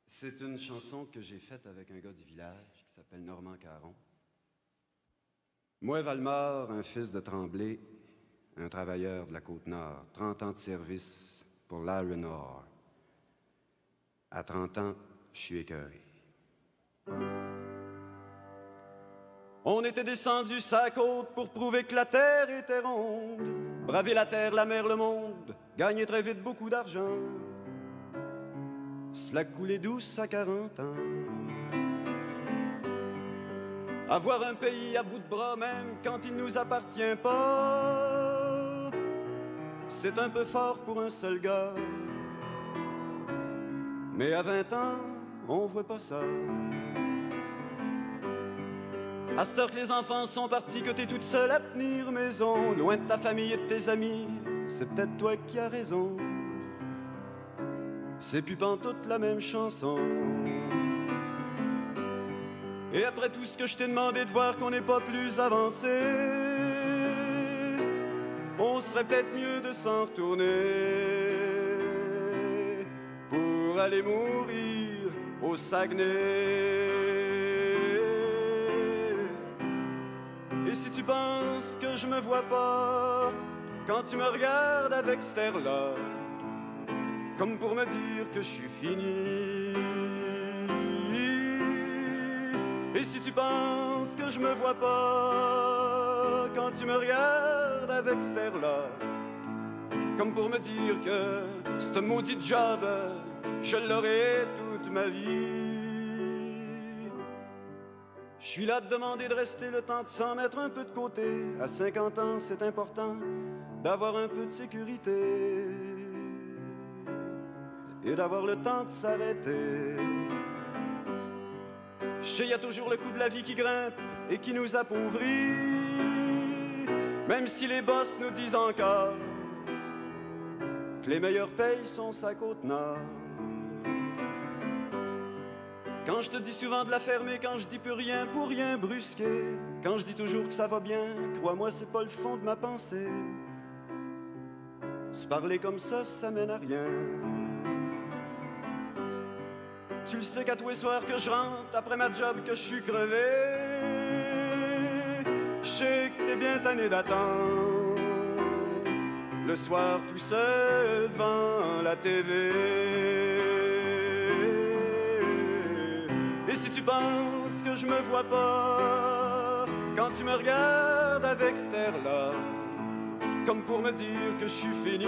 C'est une chanson que j'ai faite avec un gars du village qui s'appelle Normand Caron. Moi, Valmore, un fils de Tremblay, un travailleur de la Côte-Nord, 30 ans de service pour l'Iron Ore. À 30 ans, je suis écœuré. On était descendu sa côte pour prouver que la terre était ronde. Braver la terre, la mer, le monde, gagner très vite beaucoup d'argent. Cela coulait douce à 40 ans. Avoir un pays à bout de bras, même quand il nous appartient pas, c'est un peu fort pour un seul gars. Mais à 20 ans, on voit pas ça. À cette heure que les enfants sont partis, que t'es toute seule à tenir maison, loin de ta famille et de tes amis, c'est peut-être toi qui as raison. C'est plus pantoute la même chanson. Et après tout ce que je t'ai demandé de voir qu'on n'est pas plus avancé, on serait peut-être mieux de s'en retourner pour aller mourir au Saguenay. Et si tu penses que je me vois pas quand tu me regardes avec cet air-là, comme pour me dire que je suis fini. Et si tu penses que je me vois pas quand tu me regardes avec cet air-là, comme pour me dire que ce maudit job, je l'aurai toute ma vie. Je suis là de demander de rester le temps de s'en mettre un peu de côté. À 50 ans, c'est important d'avoir un peu de sécurité et d'avoir le temps de s'arrêter. Je sais, y a toujours le coût de la vie qui grimpe et qui nous appauvrit, même si les boss nous disent encore que les meilleurs payes sont sa Côte-Nord. Quand je te dis souvent de la fermer, quand je dis plus rien pour rien brusquer, quand je dis toujours que ça va bien, crois-moi, c'est pas le fond de ma pensée. Se parler comme ça mène à rien. Tu le sais qu'à tous les soirs que je rentre après ma job, que je suis crevé, je sais que t'es bien tanné d'attendre le soir tout seul devant la TV. Et si tu penses que je me vois pas quand tu me regardes avec cet air-là, comme pour me dire que je suis fini.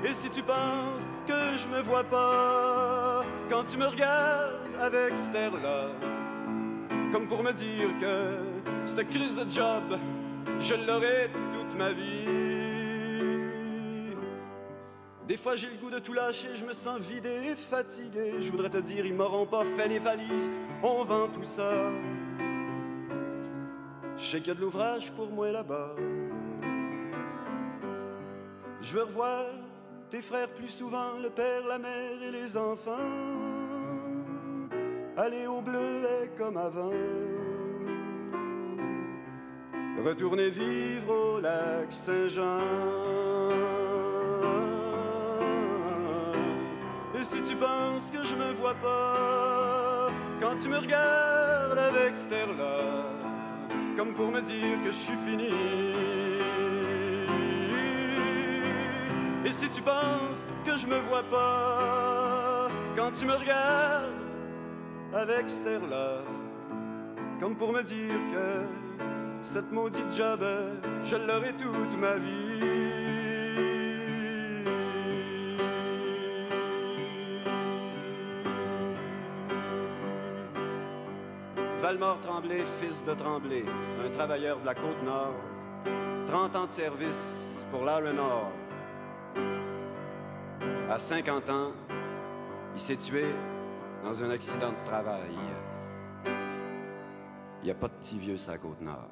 Et si tu penses que je me vois pas quand tu me regardes avec cet air-là, comme pour me dire que cette crise de job, je l'aurai toute ma vie. Des fois j'ai le goût de tout lâcher, je me sens vidé et fatigué. Je voudrais te dire, ils m'auront pas fait les valises, on vend tout ça. Je sais qu'il y a de l'ouvrage pour moi là-bas. Je veux revoir tes frères plus souvent, le père, la mère et les enfants. Aller au bleuet comme avant. Retourner vivre au lac Saint-Jean. Et si tu penses que je me vois pas quand tu me regardes avec cet air-là, comme pour me dire que je suis fini. Et si tu penses que je me vois pas quand tu me regardes avec cet air-là, comme pour me dire que cette maudite job, je l'aurai toute ma vie. Valmore Tremblay, fils de Tremblay, un travailleur de la Côte-Nord, 30 ans de service pour l'Iron Ore. À 50 ans, il s'est tué dans un accident de travail. Il n'y a pas de petit vieux sur la Côte-Nord.